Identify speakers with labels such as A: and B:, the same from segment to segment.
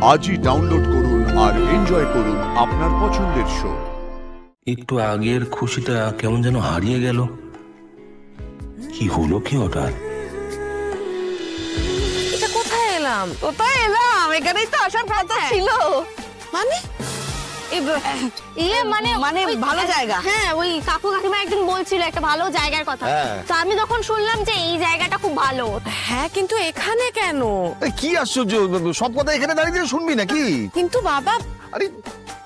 A: আজই ডাউনলোড করুন আর এনজয় করুন আপনার পছন্দের শো।
B: একটু আগের খুশিটা কেমন যেন হারিয়ে গেল। কি হলো কি হঠাৎ?
C: এটা কোথায় এলাম? কোথায় এলাম? এখানেই তো আসার কথা ছিল। মানে
D: মানে
C: ভালো জায়গা।
D: হ্যাঁ, ওই কাকু কাকিমা একদিন বলছিল একটা ভালো জায়গার কথা। তো আমি তখন শুনলাম যে এই জায়গাটা খুব ভালো।
C: হ্যাঁ, কিন্তু এখানে কেন?
E: কি আশ্চর্য, সব কথা এখানে দাঁড়িয়ে শুনবি নাকি?
C: কিন্তু বাবা,
E: আরে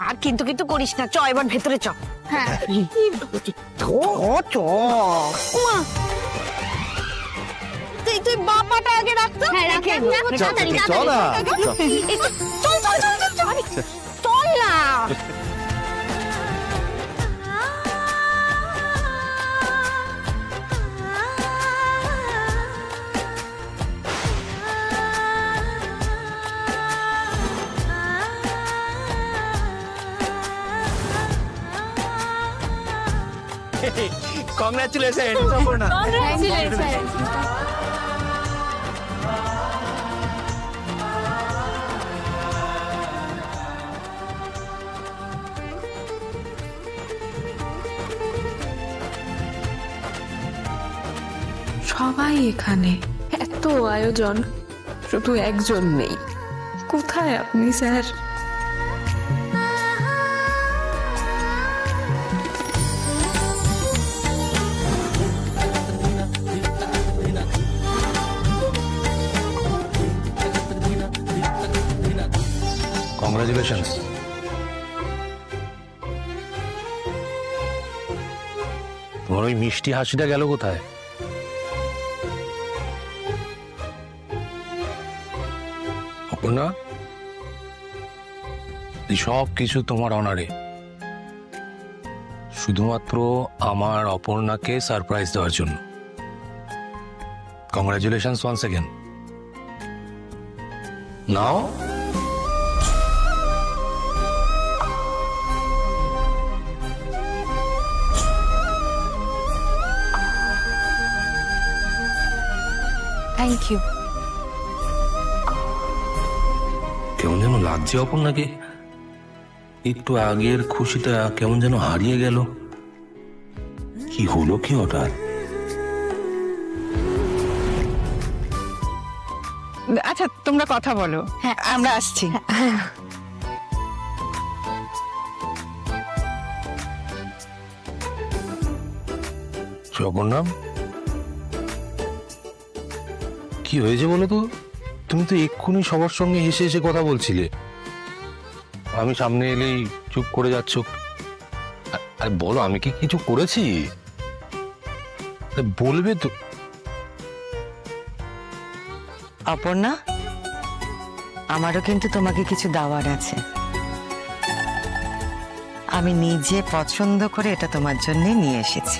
D: আর কিন্তু করিস না, চ এবার ভেতরে চ। হ্যাঁ
C: তুই বাবাটা আগে রাখতো।
D: হ্যাঁ, রাখে।
E: চল না,
D: চল না।
E: কংগ্রাচুলেশন।
C: সবাই এখানে, এত আয়োজন, শুধু একজন নেই। কোথায় আপনি স্যার?
B: কংগ্রাচুলেশনস। তোমার ওই মিষ্টি হাসিটা গেল কোথায়? অপর্ণা, এই সব কিছু তোমার অনারে, শুধুমাত্র আমার অপর্ণাকে সারপ্রাইজ দেওয়ার জন্য। Congratulations once again. Now
C: thank you.
B: কেমন যেন লাগছে অপর্ণাকে। একটু আগের খুশিটা কেমন যেন হারিয়ে গেল। কি হলো কি হঠাৎ?
F: আচ্ছা, তোমরা কথা বলো। হ্যাঁ, আমরা আসছি।
B: অপর্ণা, কি হয়েছে বলো তো? তুমি তো এক্ষুনি সবার সঙ্গে হেসে হেসে কথা বলছিলে, আমি সামনে এলেই চুপ করে যাচ্ছ। আরে বলো, আমি কি কিছু করেছি? বলবে তো।
F: অপর্ণা, আমারও কিন্তু তোমাকে কিছু দেওয়ার আছে। আমি নিজে পছন্দ করে এটা তোমার জন্য নিয়ে এসেছি।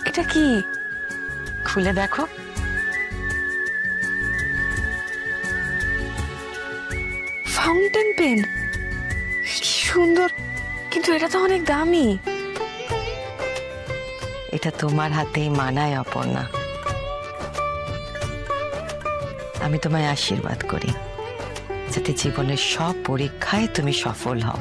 C: এটা কি?
F: খুলে দেখো।
C: ফাউন্টেন পেন, কি সুন্দর, কিন্তু এটা তো অনেক দামি।
F: এটা তোমার হাতেই মানায় অপর্ণা। আমি তোমায় আশীর্বাদ করি যাতে জীবনের সব পরীক্ষায় তুমি সফল হও।